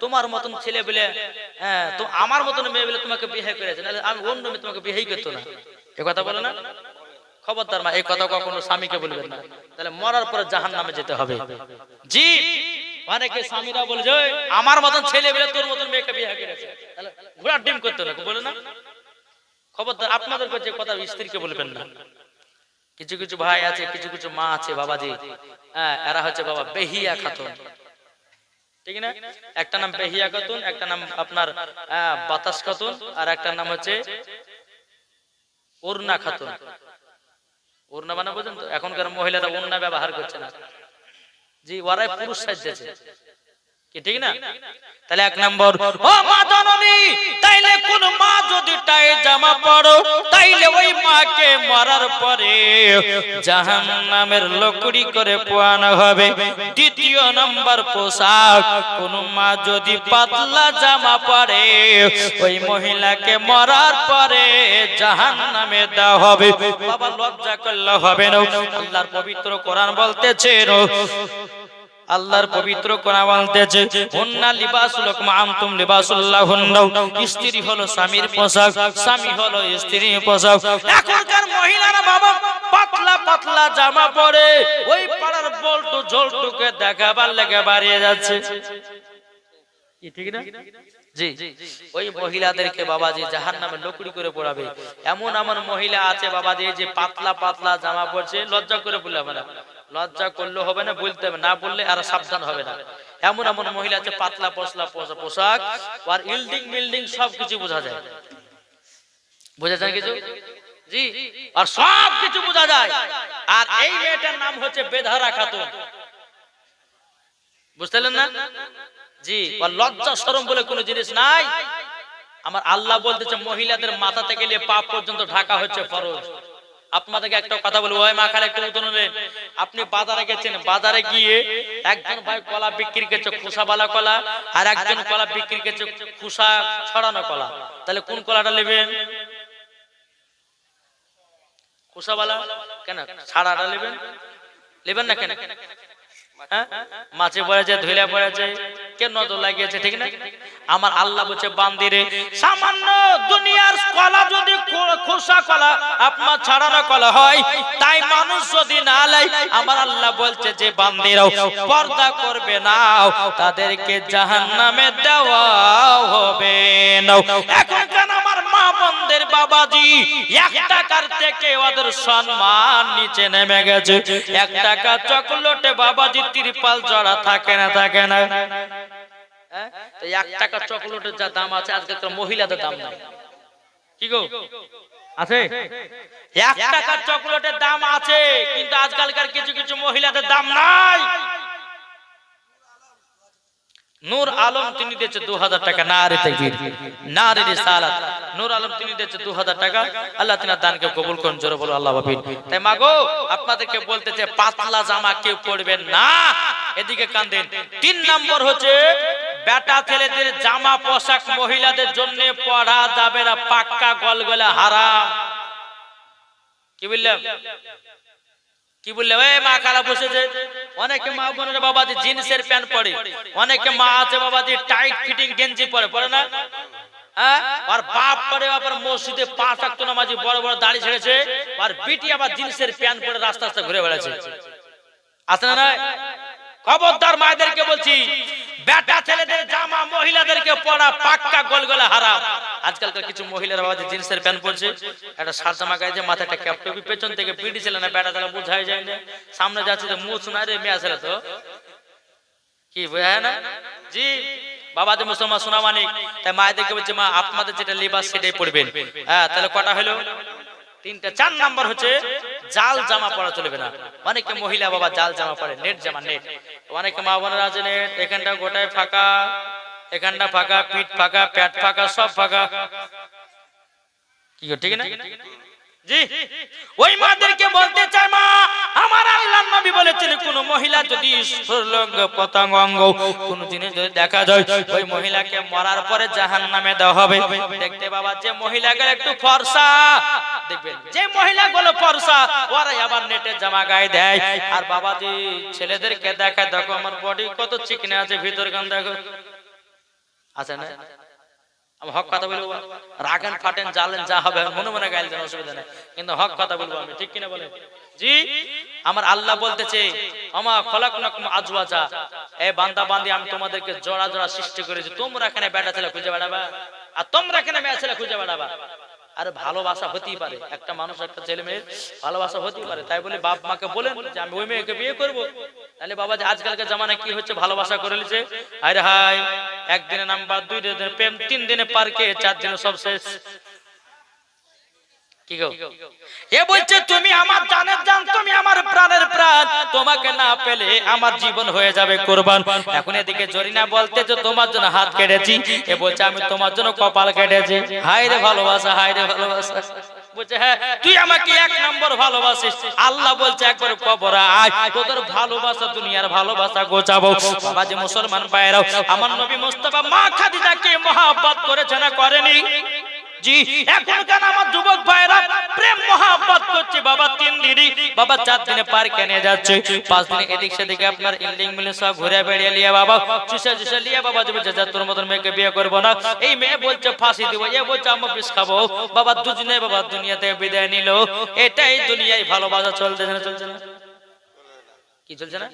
তোমার মতন ছেলে বলে, হ্যাঁ তো আমার মতন মেয়ে বলে তোমাকে বিয়ে করেছে, নাহলে আমি অন্য মেয়ে তোমাকে বিয়েই করতো না। এ কথা বলে না? খবরদার মা, এই কথা কখনো স্বামীকে বলবেন না, তাহলে মরার পরে জাহান্নামে যেতে হবে। জি, অনেকে স্বামীরা বলে যে আমার মতন ছেলে বলে তোর মতন মেয়েকে বিয়ে করেছে, তাহলে ঘোড়ার ডিম করতে না, বলে না? খবরদার আপনাদের যে কথা স্ত্রীকে বলবেন না। কিছু কিছু ভাই আছে, কিছু কিছু মা আছে বাবাজি, হ্যাঁ এরা হচ্ছে বাবা বেহিয়া খাতুন, ঠিক না? একটা নাম বেহিয়া খাতুন, একটা নাম আপনার বাতাস খাতুন, আর একটা নাম হচ্ছে ওড়না খাতুন। ওড়না মানে বুঝেন তো? এখনকার মহিলারা ওড়না ব্যবহার করছে না। জি, ওরাই পুরুষ সাজছে, কি ঠিক না? তাহলে এক নম্বর, ও মা জননী, তাইলে কোন মা যদি টাই জামা পরো তাইলে ওই মাকে মরার পরে জাহান্নামের লকড়ি করে পোয়ানো হবে। দ্বিতীয় নম্বর পোশাক, কোন মা যদি পাতলা জামা পরে ওই মহিলাকে মরার পরে জাহান্নামে দেওয়া হবে। বাবা লজ্জা করলে হবে না। আল্লাহর পবিত্র কোরআন বলতেছে, আল্লাহর পবিত্র কোরআন বলতেছে হুন্না লিবাসুল লাকুম আনতুম লিবাসুল লাহুন্না, স্ত্রী হলো স্বামীর পোশাক, স্বামী হলো স্ত্রীর পোশাক। এখনকার মহিলারা বাবা পাতলা পাতলা জামা পরে ওই পাড়ার বল্টু ঝোলটুকে দেখাবার লেগে বাড়িয়ে যাচ্ছে, কি ঠিক না? জি, ওই মহিলাদেরকে বাবাজি জাহান্নামে লকড়ি করে পোড়াবে। এমন এমন মহিলা আছে বাবাজি যে পাতলা পাতলা জামা পরছে, লজ্জা করে বলে হবে না, লজ্জা করলে হবে না, বলতে হবে না, বললে আর সাবধান হবে না। এমন এমন মহিলা আছে পাতলা পশলা পোশাক আর ইল্ডিং বিল্ডিং সবকিছু বোঝা যায়, বোঝা যায় কিছু? জি, আর সব কিছু বোঝা যায়। আর এই মেয়েটার নাম হচ্ছে বেধারা খাতুন, বুঝতে পারলেন না? জি, আর লজ্জা শরম বলে কোনো জিনিস নাই। আমার আল্লাহ বলতেছে মহিলাদের মাথা থেকে নিয়ে পা পর্যন্ত ঢাকা হচ্ছে ফরজ। আপনাদেরকে একটা কথা বলবো, ওই মা খালে একটু উঠুন, আপনি বাজারে গেছেন, বাজারে গিয়ে একজন ভাই কলা বিক্রি করছে খোসাওয়ালা কলা, আর একজন কলা বিক্রি করছে খোসা ছড়ানো কলা, তাহলে কোন কলাটা নেবেন? খোসাওয়ালা। কেন ছাড়াটা নেবেন? নেবেন না কেন? মাছে পড়েছে, ধুলে পড়েছে, কে নজর লাগিয়েছে, ঠিক না? আমার আল্লাহ বলছে বান্দিরে, সামান্য দুনিয়ার কলা যদি খোসা কলা আপনার ছাড়ানো কলা হয়, তাই মানুষ যদি না লাই, আমার আল্লাহ বলছে যে বান্দিরাও পর্দা করবে না, তাদেরকে জাহান্নামে দেওয়া হবে না। এখন কেন আমার মা বোনদের বাবাজি 1 টাকার থেকে ওদের সম্মান নিচে নেমে গেছে। 1 টাকা চকলেটে বাবাজি তিরপাল জড়া থাকে না, থাকে না? 1 টাকা চকলেটের যা দাম আছে, আজকে তো মহিলাদের দাম নাই। কি গো আছে? 1 টাকার চকলেটের দাম আছে, কিন্তু আজকালকার কিছু কিছু মহিলাদের দাম নাই। নূর আলম তিনি দিয়েছে 2000 টাকা, নারে তাকবীর, নারে রিসালাত। নূর আলম তিনি দিয়েছে 2000 টাকা। আল্লাহ তিনার দানকে কবুল করুন, জোরে বলো আল্লাহ আমিন। তাই মাগো আপনাদেরকে বলতেছে পাতলা জামা কেউ পরবেন না, এদিকে কান দেন। 3 নম্বর হচ্ছে বেটা ছেলেদের জামা পোশাক মহিলাদের জন্য পরা যাবে না, পাক্কা গলগলা হারাম। কি বললাম? কি বললে? ওই মা খালা বসেছে, অনেকে মা বোনেরা বাবাজি জিন্সের প্যান্ট পরে, অনেকে মা আছে বাবাজি টাইট ফিটিং গেঞ্জি পরে, পরে না? আর বাপ পরে আবার মসজিদে 5 ওয়াক্ত নামাজি বড় বড় দাড়ি ছেড়েছে, আর বিটি আবার জিন্সের প্যান্ট পরে রাস্তা রাস্তা ঘুরে বেড়াচ্ছে। আছে না? খবরদার মায়েদেরকে বলছি, বেটা ছেলেদের জামা মহিলাদেরকে পরা পাক্কা গলগলা হারাম। আজকালকার কিছু মহিলারা বাবাজি জিন্সের প্যান্ট পরছে, একটা শার্ট জামা গায়ে, মাথাটা ক্যাপ টুপি, পেছন থেকে বিটি ছেলে না বেটা ছেলে বোঝাই যায় না, সামনে যাচ্ছে তো মুখ শোনা রে মেয়ে ছেলে তো কি বোঝায় না? জি বাবাজি মুসলমান শোনা মানে, তাই মায়েদেরকে বলছে মা আপনাদের যেটা লিবাস সেটাই পরবেন। হ্যাঁ, তাহলে কটা হলো? 3টা। 4 নম্বর হচ্ছে জাল জামা পরা চলবে না। অনেকে মহিলা বাবা জাল জামা পরে, নেট জামা, নেট। অনেকে মা বোনেরা আছে নেট, এখানটা গোটায় ফাঁকা, এখানটা ফাঁকা, পিঠ ফাঁকা, পেট ফাঁকা, সব ফাঁকা। কি ঠিক না? জি ওই মাদেরকে বলতে চাই মা, আমার আল্লাহর নবী বলেছেন কোন মহিলা যদি সুরলঙ্গ পতঙ্গ কোন জিনিস যদি দেখা যায়, ওই মহিলাকে মরার পরে জাহান্নামে দেওয়া হবে। দেখতে বাবা যে মহিলাগুলো একটু ফর্সা, দেখবেন যে মহিলাগুলো ফর্সা ওরাই আবার নেটের জামা গায়ে দেয়, আর বাবাজি ছেলেদেরকে দেখায় দেখো আমার বডি কত চিকনে আছে, ভিতর গান দেখো আছে না? আমি হক কথা বলবো, রাগেন ফাটেন জ্বালেন যা হবে মনে মনে গাইল দেন, অসুবিধা নেই, কিন্তু হক কথা বলবো আমি, ঠিক কিনা বলেন? জি আমার আল্লাহ বলতেছে আমা খলাকনাকুম আজওয়াজা, এই বান্দা বান্দি আমি তোমাদেরকে জোড়া জোড়া সৃষ্টি করেছি, তোমরা এখানে বেটা ছেলে খুঁজে বেড়াবা আর তোমরা এখানে মেয়ে ছেলে খুঁজে বেড়াবা। আরে ভালোবাসা হতেই পারে, একটা মানুষ একটা ছেলে মেয়ের ভালোবাসা হতেই পারে, তাই বলে বাপ মাকে বলেন যে আমি ওই মেয়েকে বিয়ে করবো। তাহলে বাবা যে আজকালকার জামানায় কি হচ্ছে, ভালোবাসা করে নিছে, আরে হাই একদিনে নাম্বার, 2 দিনে প্রেম, 3 দিনে পার্কে, 4 দিনে সব শেষ। কি গো এ বলছে তুমি আমার জানের জান, তুমি আমার প্রাণের প্রাণ, তোমাকে না পেলে আমার জীবন হয়ে যাবে কুরবান। এখন এদিকে জরিনা বলতে যে তোমার জন্য হাত কেটেছি, এ বলছে আমি তোমার জন্য কপাল কেটেছি। হায় রে ভালোবাসা, হায় রে ভালোবাসা। বলছে হ্যাঁ তুই আমাকে 1 নম্বর ভালোবাসিস। আল্লাহ বলছে একবার কবরে আয়, তোদের ভালোবাসা দুনিয়ার ভালোবাসা গোছাবো। বাবাজি মুসলমান ভাইরাও, আমার নবী মুস্তাফা মা খাদিজাকে মহব্বত করেছে না করেনি? জি এখন কেন আমার যুবক ভাইরা প্রেম মহব্বত করছে বাবা, 3 দিনই বাবা 4 দিনে পার্কে নিয়ে যাচ্ছে, 5 দিনে এদিক সেদিকে আপনার ইল্ডিং মিলে সব ঘুরে বেড়িয়ে লিয়ে বাবা চুষে চুষে লিয়ে বাবা যে বলছে তোর মতন মেয়েকে বিয়ে করবো না, এই মেয়ে বলছে ফাঁসি দিব, এ বলছে আমি বিষ খাবো, বাবা দুজনে বাবা দুনিয়াতে বিদায় নিল। এটাই দুনিয়ায় ভালোবাসা চলতেছে না, চলছে না? কি চলছে না?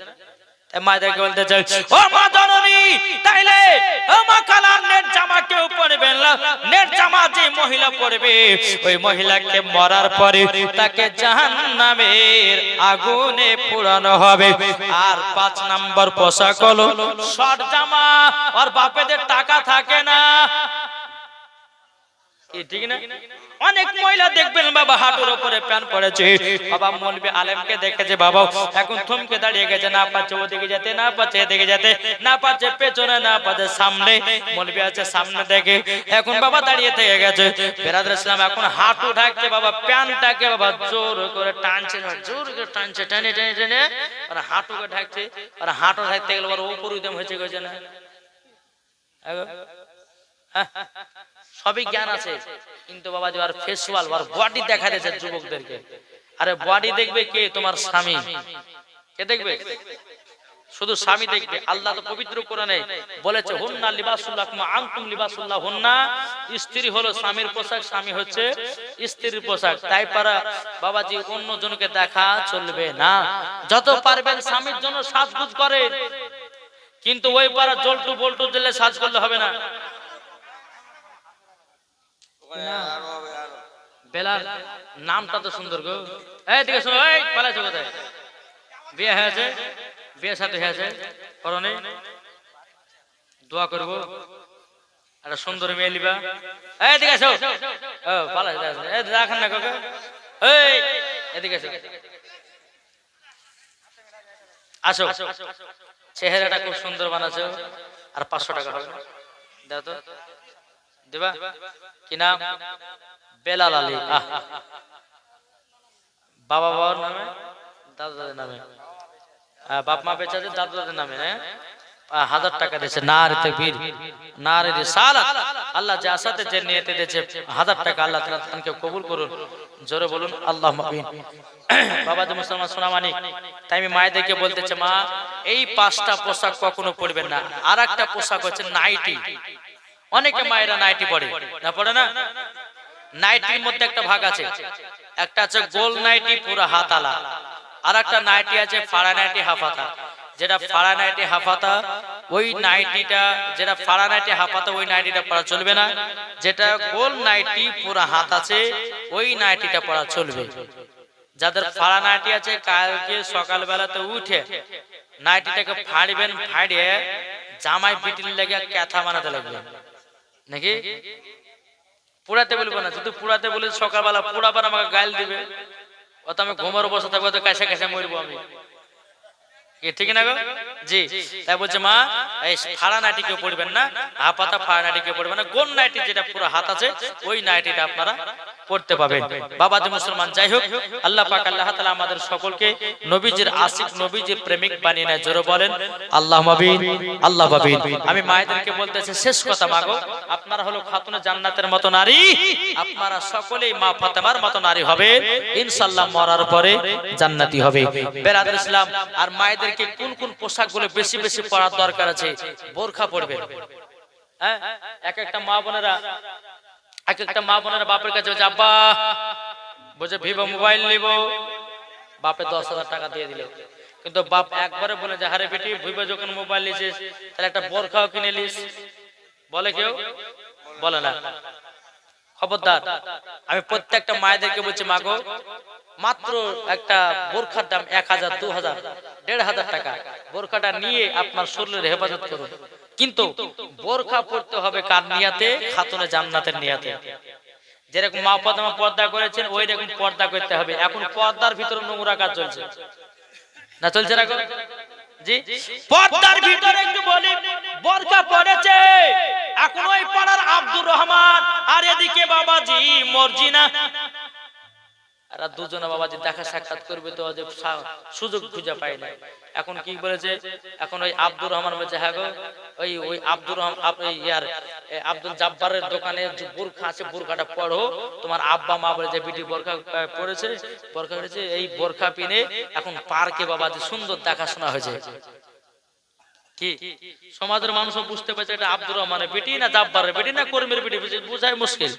মায়েদেরকে বলতে চাই ও মা জননী, তাইলে ও মা কালা নেট জামা কেউ পরবেন না, নেট জামা যে মহিলা পরবে ওই মহিলাকে মরার পরে তাকে জাহান্নামের আগুনে পোড়ানো হবে। আর 5 নম্বর পোশাক হলো শর্ট জামা, আর বাপেদের টাকা থাকে না, ঠিক না? অনেক মহিলা দেখবেন বাবা হাঁটুর উপরে প্যান্ট পরেছে, বাবা মৌলবি আলেমকে দেখেছে বাবা এখন থমকে দাঁড়িয়ে গেছে, না পাচ্ছে ওদিকে যেতে, না পাচ্ছে এদিকে যেতে, না পাচ্ছে পেছনে, না পাচ্ছে সামনে, মৌলবি আছে সামনে দেখে এখন বাবা দাঁড়িয়ে থেকে গেছে। বেরাদর ইসলাম এখন হাঁটু ঢাকছে বাবা, প্যান্টটাকে বাবা জোর করে টানছে, জোর করে টানছে, টেনে টেনে টেনে আর হাঁটুকে ঢাকছে। আর হাঁটু ঢাকতে গেলে ওর উপর উদ্যম হয়েছে গেছে না, সবই জ্ঞান আছে কিন্তু বাবা যে আর ফেসওয়াল আর বডি দেখা দিয়েছে যুবকদেরকে। আরে বডি দেখবে কে? তোমার স্বামী। কে দেখবে? শুধু স্বামী দেখবে। আল্লাহ তো পবিত্র কোরআনে বলেছে হুন্না লিবাসুল লাকুম ওয়া আনতুম লিবাসুল লাহুন্না, স্ত্রী হলো স্বামীর পোশাক, স্বামী হচ্ছে স্ত্রীর পোশাক। তাই পারা বাবাজি অন্য জনকে দেখা চলবে না। যত পারবেন স্বামীর জন্য সাজগুজ করে, কিন্তু ওই পারা জলটু বল্টু দিলে সাজ করলে হবে না। বেলাল নামটা তো সুন্দর গো। এই দিকে শোনো, এই পালাইছো কোথায়? বিয়ে হয়েছে, বিয়ে সাথে হয়েছে, করনে দোয়া করবো একটা সুন্দর মেয়ে লিবা। এই দিকে আসো, ও পালাই এই রাখেন না কাকা, এই এদিকে আসো, আসো, চেহারাটা খুব সুন্দর বানাছো। আর 500 টাকা হবে, দাও তো, দেবা কি নাম? বেলাল আলী। বাবা বাবার নামে, দাদা দাদের নামে, বাপ মা বেঁচে আছে, দাদা দাদের নামে, 1000 টাকা দিয়েছে। নারে তাকবীর, নারে রিসালাত। আল্লাহ যে আসাতে যে নিয়তে দিয়েছে 1000 টাকা, আল্লাহ তাআলা তাকে কবুল করুন। জোরে বলুন আল্লাহুম্মা আমিন। বাবা যে মুসলমান সোনামানি, তাই আমি মায়েদেরকে বলতেছে মা এই 5টা পোশাক কখনো পরবেন না। আর একটা পোশাক হচ্ছে নাইটি। অনেকে মায়েরা নাইটি পরে না, পড়ে না? নাইটির মধ্যে একটা ভাগ আছে, একটা আছে গোল নাইটি পুরো হাতালা, আর একটা নাইটি আছে ফাড়া নাইটি হাফাতা। যেটা ফাড়া নাইটি হাফাতা ওই নাইটিটা, যেটা ফাড়া নাইটি হাফাতা ওই নাইটিটা পরা চলবে না। যেটা গোল নাইটি পুরো হাত আছে ওই নাইটিটা পরা চলবে। যাদের ফাড়া নাইটি আছে কালকে সকালবেলাতে উঠে নাইটিটাকে ফাড়বেন, ফাড়িয়ে জামাই পিটিল লেগে ক্যাথা বানাতে লাগবে নাকি? পুরাতে বলবো না, যদি পুরাতে বলে সকালবেলা পুরাবার আমাকে গাল দিবে, অত আমি ঘুমের বসে থাকবো, তো কাছে কাছে মরবো আমি, ঠিক না গো? জি, তাই বলছে মা এই ফাড়া নাইটি কেউ পড়বেন না, হাফাতা ফাড়া নাইটি কেউ পড়বেন না, গোল নাইটি যেটা পুরো হাত আছে ওই নাইটিটা আপনারা পড়তে পাবেন। বাবা যে মুসলমান, যাই হোক আল্লাহ পাক আল্লাহ তাআলা আমাদের সকলকে নবীজির আশিক, নবীজির প্রেমিক বানিয়ে নেয়। জোরে বলেন আল্লাহুম্মা আমিন, আল্লাহুম্মা আমিন। আমি মায়েদেরকে বলতেছি শেষ কথা, মাগো আপনারা হলো খাতুনে জান্নাতের মতো নারী, আপনারা সকলেই মা ফাতেমার মতো নারী হবে ইনশাআল্লাহ, মরার পরে জান্নাতি হবে। বেরাদর ইসলাম, আর মায়েদেরকে কোন কোন পোশাকগুলো বেশি বেশি পরার দরকার আছে? বোরখা পরবেন। হ্যাঁ, এক একটা মা বোনেরা বাপের কাছে বলছে আব্বা বলছে ভিভো মোবাইল নিব, বাপে 10,000 টাকা দিয়ে দিল, কিন্তু বাপ একবারে বলে যে হারে বেটি ভিভো যখন মোবাইল নিছিস তাহলে একটা বোরখাও কিনে নিস, বলে কেউ? বলে না। খবরদার, আমি প্রত্যেকটা মায়েদেরকে বলছি মাগো মাত্র একটা বোরখার দাম 1000, 2000, 1500 টাকা। বোরখাটা নিয়ে আপনার শরীরের হেফাজত করুন, কিন্তু বোরখা পড়তে হবে কার নিয়াতে? খাতুনে জান্নাতের নিয়াতে। যেরকম মা ফাতেমা পর্দা করেছেন ওই রকম পর্দা করতে হবে। এখন পর্দার ভিতরে নোংরা কাজ চলছে না, চলছে না? জি, পর্দার ভিতরে একটু বলি, বোরখা পড়েছে এখন ওই পাড়ার আব্দুর রহমান, আর এদিকে বাবাজি মর্জিনা, আর দুজনে বাবাজি দেখা সাক্ষাৎ করবে তো সুযোগ খুঁজে পায় না। এখন কি বলেছে? এখন ওই আব্দুর রহমান বলছে হ্যাঁ গো ওই আব্দুর রহমান আব্দুল জাব্বারের দোকানে যে বোরখা আছে বোরখাটা পড়ো, তোমার আব্বা মা বলে যে বিটি বোরখা পড়েছে, বোরখা পড়েছে, এই বোরখা পিনে এখন পার্কে বাবাজি সুন্দর দেখাশোনা হয়েছে। কি সমাজের মানুষও বুঝতে পারছে এটা আব্দুর রহমানের বেটি না জাব্বারের বেটি না কর্মীর বেটি, বুঝাই মুশকিল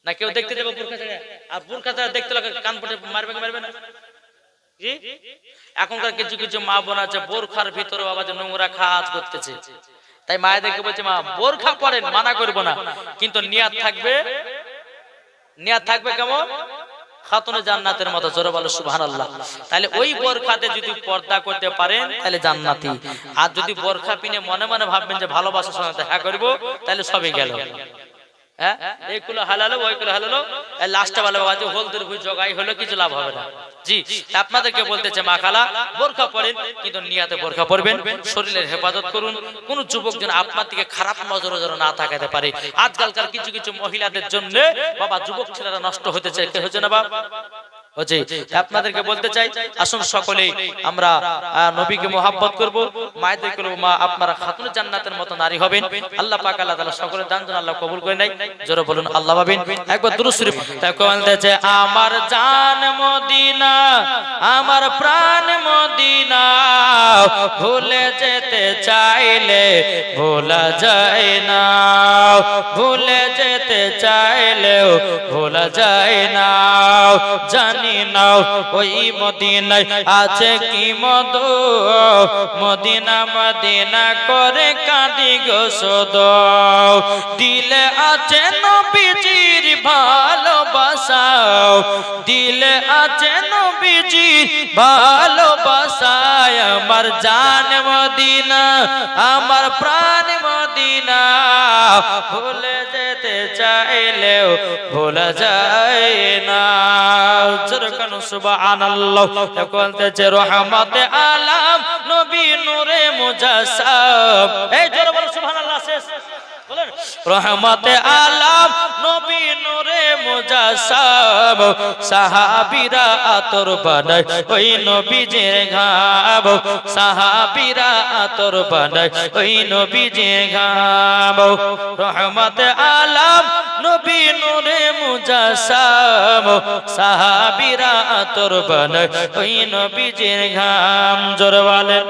না। কেউ দেখতে যাবে বোরখা ছাড়া, আর বোরখা ছাড়া দেখতে লাগে কান পটে মারবে না। জি, এখনকার কিছু কিছু মা বোন আছে বোরখার ভিতরে বাবা যে নোংরা কাজ করতেছে। তাই মায়েদেরকে বলছে মা বোরখা পরেন, মানা করবো না, কিন্তু নিয়াত থাকবে কেমন? খাতুনে জান্নাতের মতো। জোরে বলো সুবহানাল্লাহ। তাহলে ওই বোরখাতে যদি পর্দা করতে পারেন তাহলে জান্নাতি, আর যদি বোরখা পিনে মনে মনে ভাববেন যে ভালোবাসার সঙ্গে দেখা করবো তাহলে সবই গেল। হ্যাঁ এইগুলো হালালো ওইগুলো হালালো লাস্টে বলে বাবা যে হলদের ভুই জগাই হলো কিছু লাভ হবে না। জি আপনাদেরকে বলতেছে মা খালা বোরকা পরেন কিন্তু নিয়াতে বোরকা পরবেন, শরীরের হেফাজত করুন, কোন যুবক যেন আপনার দিকে খারাপ নজরে যেন না তাকাতে পারে। আজকালকার কিছু কিছু মহিলাদের জন্য বাবা যুবক ছেলেরা নষ্ট হতে চায়, কে হচ্ছে না বাবা জি আপনাদেরকে বলতে চাই আসুন সকলে আমরা নবীকে মোহাব্বত করব, মায়েদের করব, মা আপনারা খাতুনে জান্নাতের মতো নারী হবেন। আল্লাহ পাক আল্লাহ তাআলা সকলের দান যেন আল্লাহ কবুল করে নেয়। জোরে বলুন আল্লাহ পাবেন। একবার দুরূদ শরীফ তাকে বলতেছে আমার জান মদিনা আমার প্রাণ মদিনা ভুলে যেতে চাইলে ভোলা যায় না, ভুলে যেতে চাইলেও ভোলা যায় না। জানি নাও ওই মদিনায় আছে কি মধু, মদিনা মদিনা করে কাঁদি গো সদা। দিলে আছে নবীজির ভালোবাসা, দিলে আছে নবীজির ভালোবাসা। আমার জান মদিনা আমার প্রাণ মদিনা ভুলে যেতে চাইলেও ভোলা যায় না। সুবহানাল্লাহ বলতেছে রহমতে আলাম নবী নূরে মুজাসসাম। এই জোরে বলো সুবহানাল্লাহ। শেষ বলেন রহমতে আলাম নবী নূরে মুজাসসাম। সাহাবীরা আতর বানায় ওই নবীজির ঘাম, সাহাবীরা আতর বানায় ওই নবীজির ঘাম। রহমতে আলাম নবী নূরে মুজাসসাম, সাহাবীরা আতর বানায় ওই নবীজির ঘাম। জোরে বলেন।